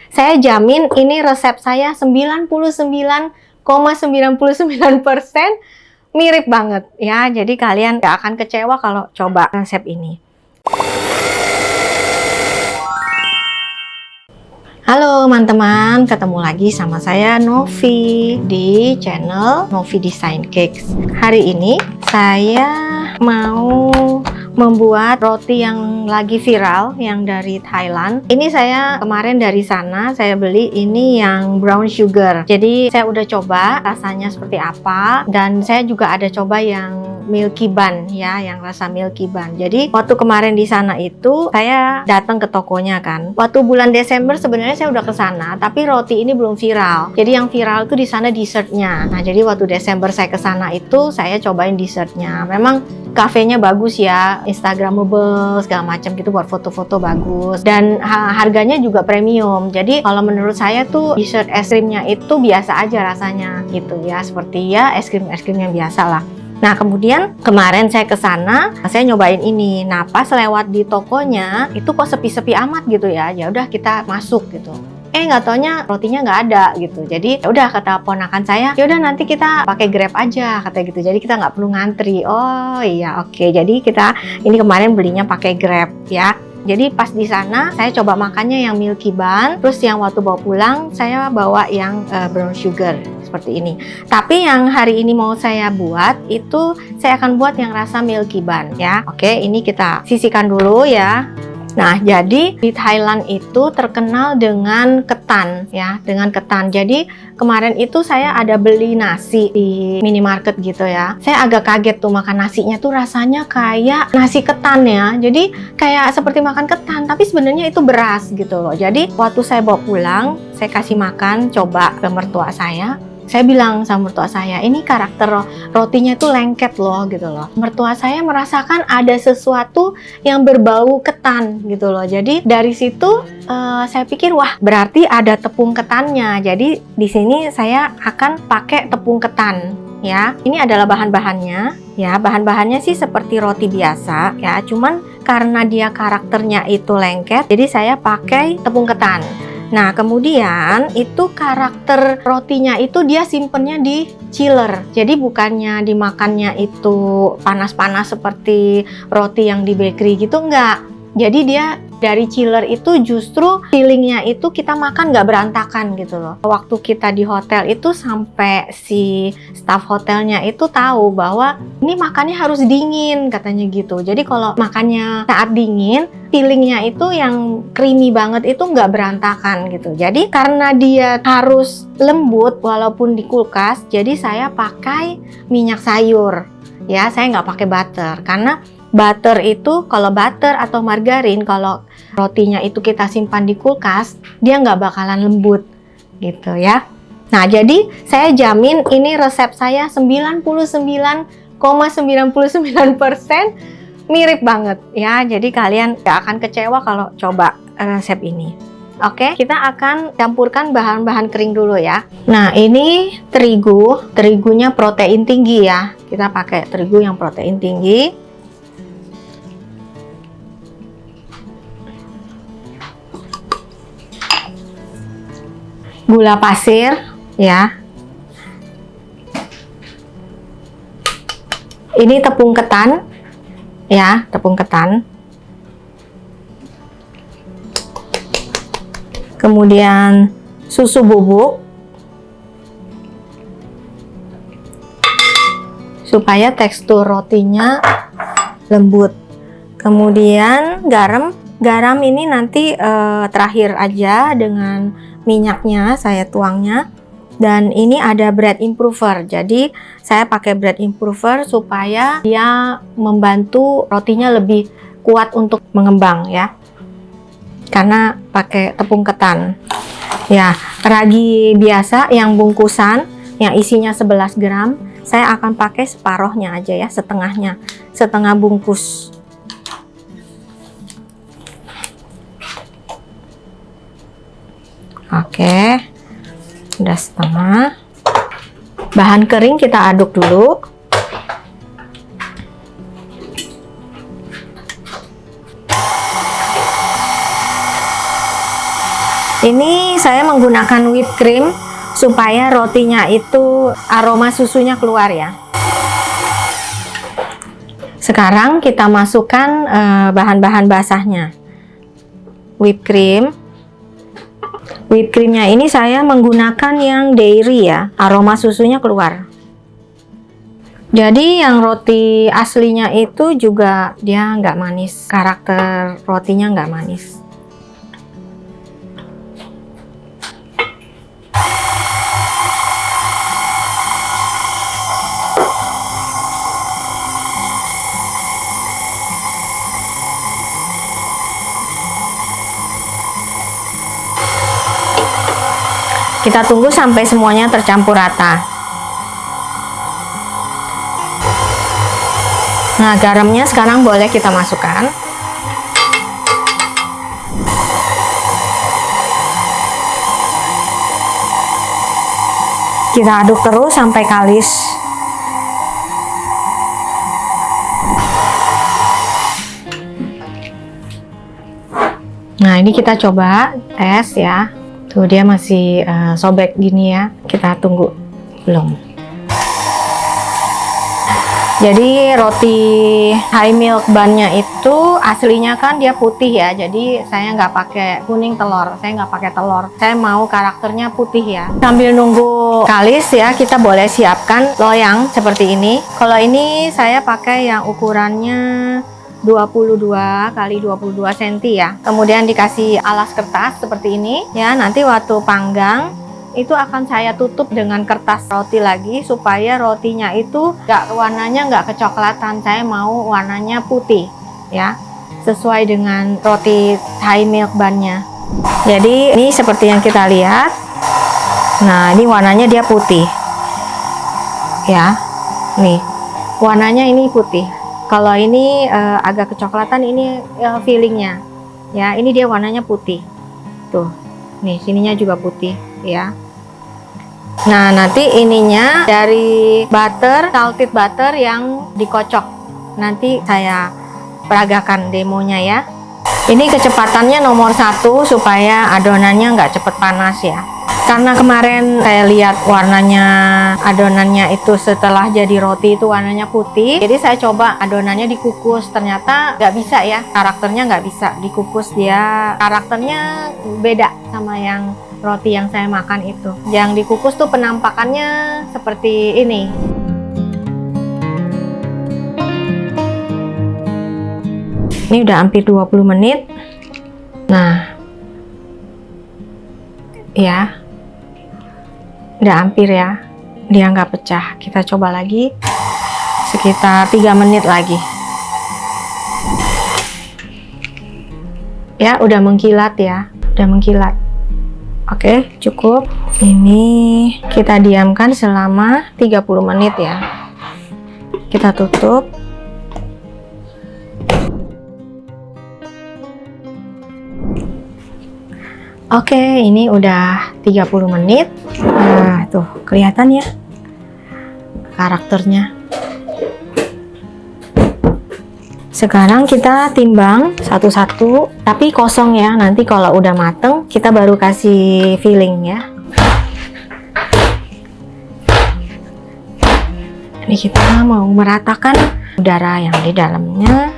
Saya jamin ini resep saya 99,99% mirip banget ya. Jadi kalian gak akan kecewa kalau coba resep ini. Halo teman-teman, ketemu lagi sama saya Novi di channel Novi Design Cakes. Hari ini saya mau membuat roti yang lagi viral, yang dari Thailand. Ini saya kemarin dari sana, saya beli ini yang brown sugar. Jadi saya udah coba rasanya seperti apa, dan saya juga ada coba yang milky bun ya, yang rasa milky bun. Jadi waktu kemarin di sana itu saya datang ke tokonya kan. Waktu bulan Desember sebenarnya saya udah ke sana, tapi roti ini belum viral. Jadi yang viral itu di sana dessertnya. Nah, jadi waktu Desember saya ke sana itu saya cobain dessertnya. Memang kafenya bagus ya, instagramable segala macam gitu, buat foto-foto bagus, dan harganya juga premium. Jadi kalau menurut saya tuh dessert es krimnya itu biasa aja rasanya gitu ya, seperti ya es krim yang biasa lah. Nah, kemudian kemarin saya ke sana, saya nyobain ini. Nah, pas lewat di tokonya itu kok sepi-sepi amat gitu ya. Ya udah kita masuk gitu. Nggak taunya rotinya nggak ada gitu. Jadi ya udah, kata ponakan saya, ya udah nanti kita pakai Grab aja katanya gitu. Jadi kita nggak perlu ngantri. Oh iya, oke. Jadi kita ini kemarin belinya pakai Grab ya. Jadi pas di sana saya coba makannya yang milky bun, terus yang waktu bawa pulang saya bawa yang brown sugar seperti ini. Tapi yang hari ini mau saya buat itu saya akan buat yang rasa milky bun ya. Oke, ini kita sisihkan dulu ya. Nah, jadi di Thailand itu terkenal dengan ketan ya, dengan ketan. Jadi kemarin itu saya ada beli nasi di minimarket gitu ya. Saya agak kaget tuh makan nasinya tuh rasanya kayak nasi ketan ya. Jadi kayak seperti makan ketan, tapi sebenarnya itu beras gitu loh. Jadi waktu saya bawa pulang, saya kasih makan coba ke mertua saya. Saya bilang sama mertua saya, ini karakter rotinya itu lengket loh gitu loh. Mertua saya merasakan ada sesuatu yang berbau ketan gitu loh. Jadi dari situ saya pikir, wah berarti ada tepung ketannya. Jadi di sini saya akan pakai tepung ketan ya. Ini adalah bahan-bahannya ya. Bahan-bahannya sih seperti roti biasa ya. Cuman karena dia karakternya itu lengket, jadi saya pakai tepung ketan. Nah, kemudian itu karakter rotinya itu dia simpennya di chiller. Jadi bukannya dimakannya itu panas-panas seperti roti yang di bakery gitu, enggak. Jadi dia dari chiller itu justru feelingnya itu kita makan nggak berantakan gitu loh. Waktu kita di hotel itu sampai si staff hotelnya itu tahu bahwa ini makannya harus dingin katanya gitu. Jadi kalau makannya saat dingin, feelingnya itu yang creamy banget itu nggak berantakan gitu. Jadi karena dia harus lembut walaupun di kulkas, jadi saya pakai minyak sayur ya. Saya nggak pakai butter karena butter itu, kalau butter atau margarin, kalau rotinya itu kita simpan di kulkas, dia nggak bakalan lembut gitu ya. Nah, jadi saya jamin ini resep saya 99,99% mirip banget ya. Jadi kalian nggak akan kecewa kalau coba resep ini. Oke, kita akan campurkan bahan-bahan kering dulu ya. Nah, ini terigunya protein tinggi ya. Kita pakai terigu yang protein tinggi. Gula pasir ya. Ini tepung ketan ya, tepung ketan. Kemudian susu bubuk supaya tekstur rotinya lembut. Kemudian garam ini nanti terakhir aja dengan minyaknya saya tuangnya. Dan ini ada bread improver, jadi saya pakai bread improver supaya dia membantu rotinya lebih kuat untuk mengembang ya, karena pakai tepung ketan ya. Ragi biasa yang bungkusan yang isinya 11 gram saya akan pakai separohnya aja ya, setengahnya, setengah bungkus. Oke, udah setengah. Bahan kering kita aduk dulu. Ini ini saya menggunakan whipped cream supaya rotinya itu aroma susunya keluar ya. Sekarang kita masukkan bahan-bahan basahnya. Whipped cream. Whipped creamnya ini saya menggunakan yang dairy ya, aroma susunya keluar. Jadi yang roti aslinya itu juga dia nggak manis, karakter rotinya nggak manis. Kita tunggu sampai semuanya tercampur rata. Nah, garamnya sekarang boleh kita masukkan. Kita aduk terus sampai kalis. Nah, ini kita coba tes ya. Tuh dia masih sobek gini ya. Kita tunggu. Belum. Jadi roti high milk bunnya itu aslinya kan dia putih ya. Jadi saya nggak pakai kuning telur. Saya nggak pakai telur. Saya mau karakternya putih ya. Sambil nunggu kalis ya, kita boleh siapkan loyang seperti ini. Kalau ini saya pakai yang ukurannya 22 kali 22 cm ya. Kemudian dikasih alas kertas seperti ini ya. Nanti waktu panggang itu akan saya tutup dengan kertas roti lagi supaya rotinya itu warnanya nggak kecoklatan. Saya mau warnanya putih ya, sesuai dengan roti high milk bunnya. Jadi ini seperti yang kita lihat. Nah, ini warnanya dia putih ya. Nih warnanya ini putih. Kalau ini agak kecoklatan, ini feelingnya ya. Ini dia warnanya putih tuh. Nih sininya juga putih ya. Nah, nanti ininya dari butter, salted butter yang dikocok. Nanti saya peragakan demonya ya. Ini kecepatannya nomor 1 supaya adonannya nggak cepet panas ya. Karena kemarin saya lihat warnanya adonannya itu setelah jadi roti itu warnanya putih. Jadi saya coba adonannya dikukus. Ternyata nggak bisa ya. Karakternya nggak bisa dikukus. Dia karakternya beda sama yang roti yang saya makan itu. Yang dikukus tuh penampakannya seperti ini. Ini udah hampir 20 menit. Nah, ya, udah hampir ya. Dia nggak pecah. Kita coba lagi sekitar 3 menit lagi. Ya, udah mengkilat ya. Udah mengkilat. Oke, cukup. Ini kita diamkan selama 30 menit ya. Kita tutup. Oke, ini udah 30 menit. Nah, tuh kelihatan ya karakternya. Sekarang kita timbang satu-satu, tapi kosong ya. Nanti kalau udah mateng, kita baru kasih filling ya. Ini kita mau meratakan udara yang di dalamnya.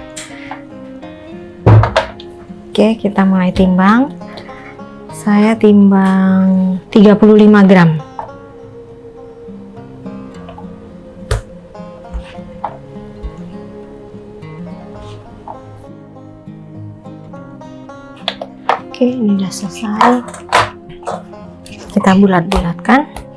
Oke, kita mulai timbang. Saya timbang 35 gram. Oke, ini udah selesai. Kita bulat-bulatkan.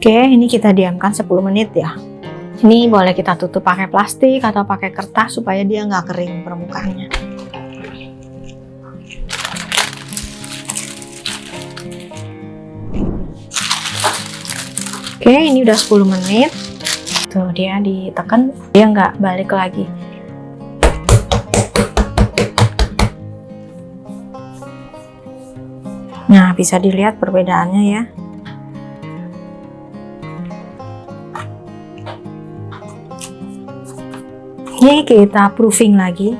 Oke, ini kita diamkan 10 menit ya. Ini boleh kita tutup pakai plastik atau pakai kertas supaya dia nggak kering permukaannya. Oke, ini udah 10 menit. Tuh, dia ditekan, dia nggak balik lagi. Nah, bisa dilihat perbedaannya ya. Ini kita proofing lagi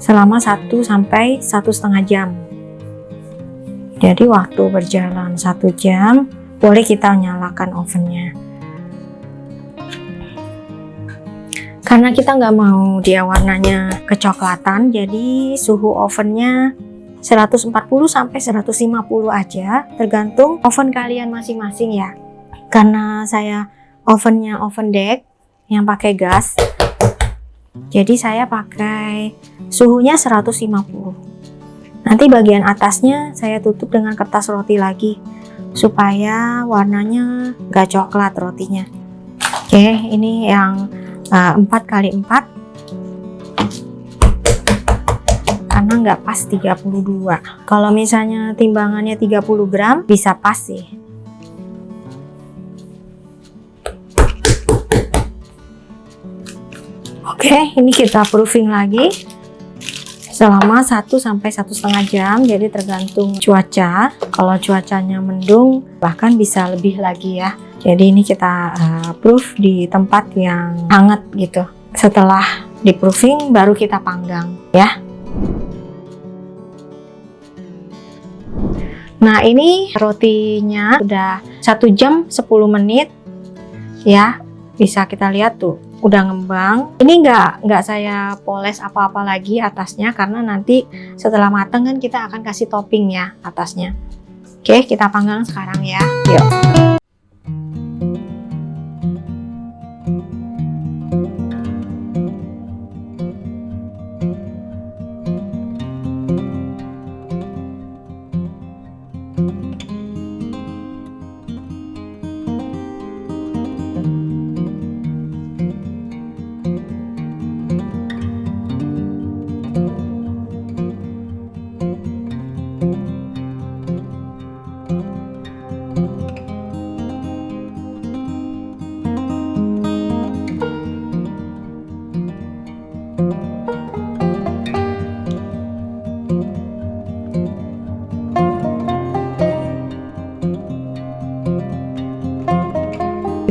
selama 1 sampai 1,5 jam. Jadi waktu berjalan 1 jam, boleh kita nyalakan ovennya. Karena kita nggak mau dia warnanya kecoklatan, jadi suhu ovennya 140 sampai 150 aja, tergantung oven kalian masing-masing ya. Karena saya ovennya oven deck yang pakai gas, jadi saya pakai suhunya 150. Nanti bagian atasnya saya tutup dengan kertas roti lagi supaya warnanya nggak coklat rotinya. Oke, ini yang 4x4 karena nggak pas 32. Kalau misalnya timbangannya 30 gram bisa pas sih. Oke, ini kita proofing lagi selama 1 sampai 1,5 jam, jadi tergantung cuaca. Kalau cuacanya mendung bahkan bisa lebih lagi ya. Jadi ini kita proof di tempat yang hangat gitu. Setelah di proofing baru kita panggang ya. Nah, ini rotinya udah 1 jam 10 menit ya. Bisa kita lihat tuh udah ngembang. Ini nggak saya poles apa-apa lagi atasnya, karena nanti setelah matang kan kita akan kasih topping ya atasnya. Oke, kita panggang sekarang ya. Yuk.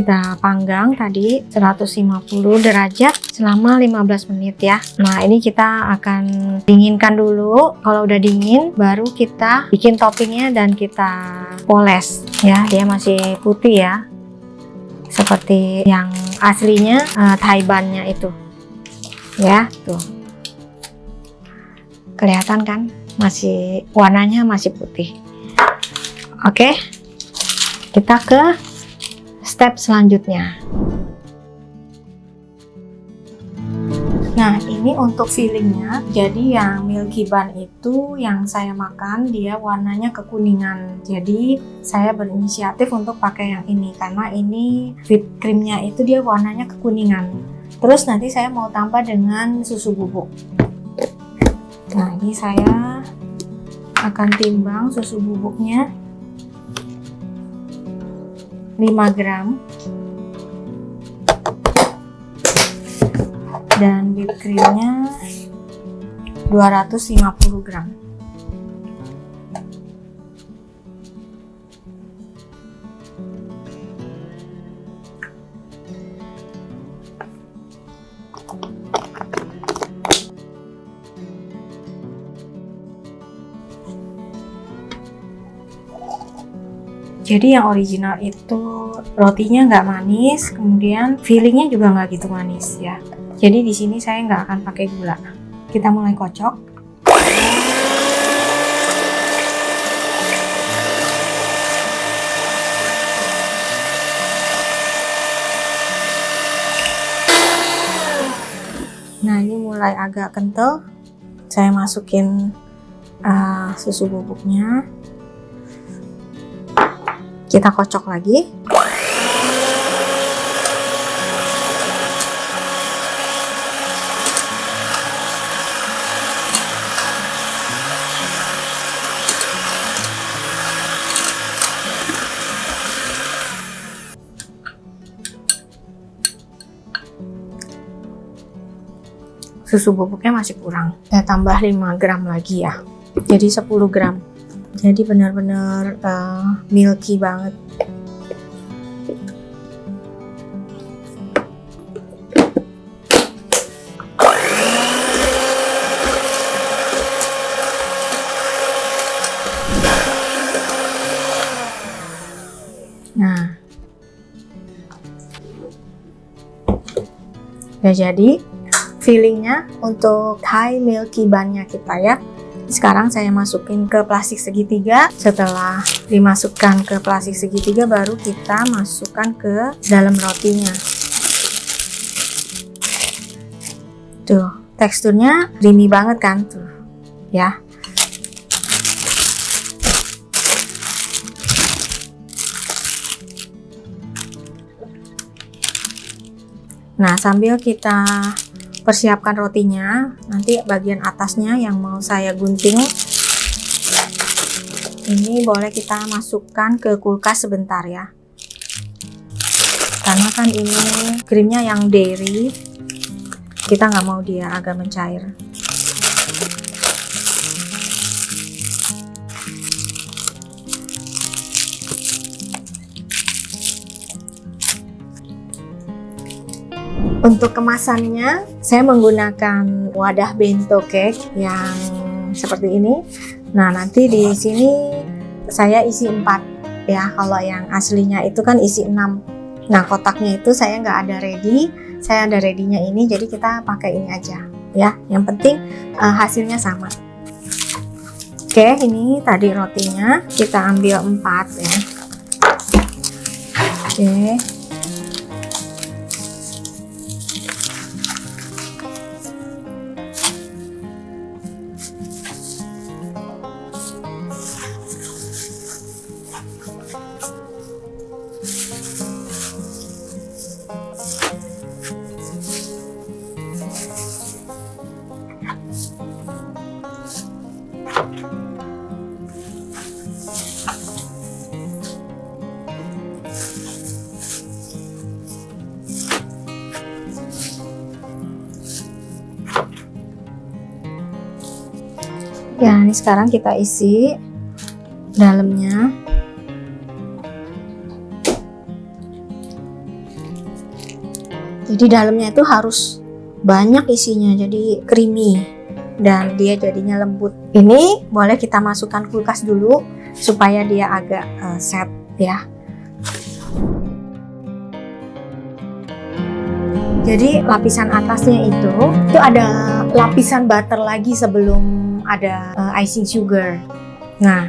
Kita panggang tadi 150 derajat selama 15 menit ya. Nah, ini kita akan dinginkan dulu. Kalau udah dingin baru kita bikin toppingnya dan kita poles ya. Dia masih putih ya, seperti yang aslinya Thaibannya itu ya. Tuh kelihatan kan, masih warnanya masih putih. Oke, kita ke step selanjutnya. Nah, ini untuk fillingnya. Jadi yang milky bun itu yang saya makan dia warnanya kekuningan. Jadi saya berinisiatif untuk pakai yang ini karena ini whipped creamnya itu dia warnanya kekuningan. Terus nanti saya mau tambah dengan susu bubuk. Nah, ini saya akan timbang susu bubuknya 5 gram dan whipped creamnya 250 gram. Jadi yang original itu rotinya nggak manis, kemudian fillingnya juga nggak gitu manis ya. Jadi di sini saya nggak akan pakai gula. Kita mulai kocok. Nah, ini mulai agak kental. Saya masukin susu bubuknya. Kita kocok lagi. Susu bubuknya masih kurang. Saya tambah 5 gram lagi ya. Jadi 10 gram. Jadi benar-benar milky banget. Nah, udah jadi fillingnya untuk high milky bunnya kita ya. Sekarang saya masukin ke plastik segitiga. Setelah dimasukkan ke plastik segitiga, baru kita masukkan ke dalam rotinya. Tuh, teksturnya creamy banget kan tuh ya. Nah, sambil kita persiapkan rotinya, nanti bagian atasnya yang mau saya gunting, ini boleh kita masukkan ke kulkas sebentar ya. Karena kan ini krimnya yang dairy, kita nggak mau dia agak mencair. Untuk kemasannya, saya menggunakan wadah bento cake yang seperti ini. Nah, nanti di sini saya isi 4 ya. Kalau yang aslinya itu kan isi 6. Nah, kotaknya itu saya nggak ada ready. Saya ada ready-nya ini, jadi kita pakai ini aja ya. Yang penting hasilnya sama. Oke, ini tadi rotinya kita ambil 4 ya. Oke. Ya, ini sekarang kita isi dalamnya. Jadi dalamnya itu harus banyak isinya, jadi creamy dan dia jadinya lembut. Ini boleh kita masukkan kulkas dulu supaya dia agak set ya. Jadi lapisan atasnya itu ada lapisan butter lagi sebelum ada icing sugar. Nah,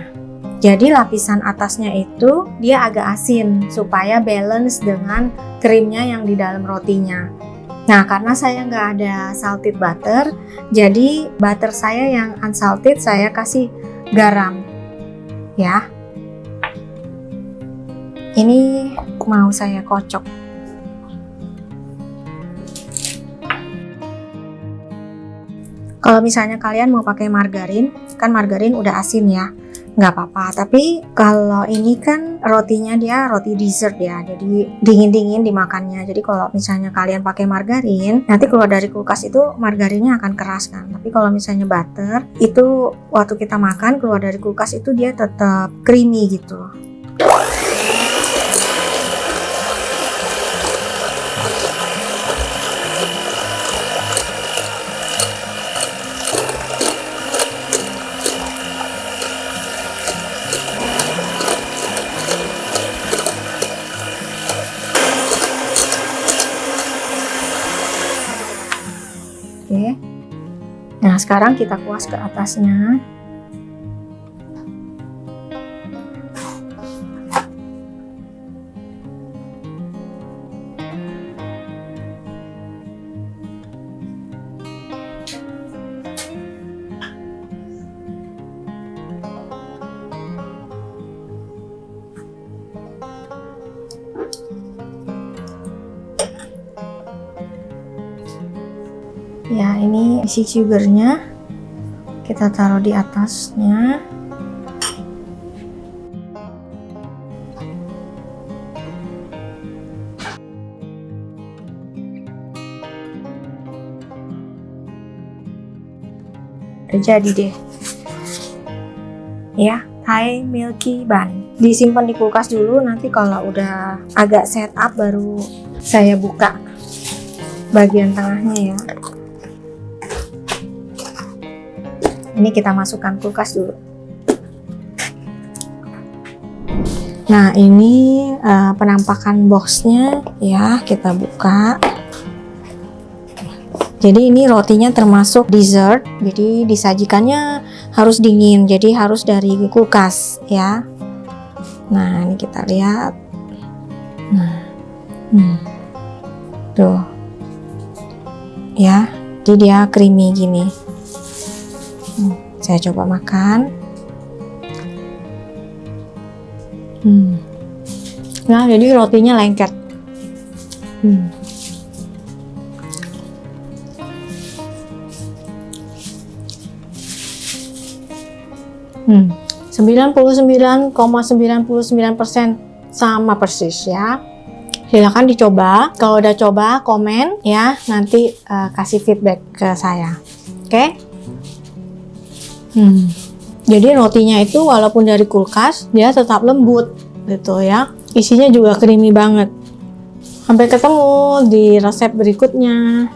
jadi lapisan atasnya itu dia agak asin supaya balance dengan krimnya yang di dalam rotinya. Nah, karena saya nggak ada salted butter, jadi butter saya yang unsalted saya kasih garam ya. Ini mau saya kocok. Kalau misalnya kalian mau pakai margarin, kan margarin udah asin ya, nggak apa-apa. Tapi kalau ini kan rotinya dia roti dessert ya, jadi dingin-dingin dimakannya. Jadi kalau misalnya kalian pakai margarin, nanti keluar dari kulkas itu margarinnya akan keras kan. Tapi kalau misalnya butter, itu waktu kita makan keluar dari kulkas itu dia tetap creamy gitu. Oke. Nah, sekarang kita kuas ke atasnya. Ya, ini isi sugarnya kita taruh di atasnya. Udah jadi deh. ya, Thai Milky Bun. Disimpan di kulkas dulu, nanti kalau udah agak set up baru saya buka bagian tengahnya ya. Ini kita masukkan kulkas dulu. Nah, ini penampakan boxnya ya, kita buka. Jadi ini rotinya termasuk dessert, jadi disajikannya harus dingin, jadi harus dari kulkas ya. Nah, ini kita lihat. Nah, tuh ya, jadi dia creamy gini. Saya coba makan. Nah, jadi rotinya lengket. 99,99% sama persis ya. Silahkan dicoba. Kalau udah coba, komen ya. Nanti kasih feedback ke saya. Oke? Jadi rotinya itu walaupun dari kulkas, dia tetap lembut gitu ya. Isinya juga creamy banget. Sampai ketemu di resep berikutnya.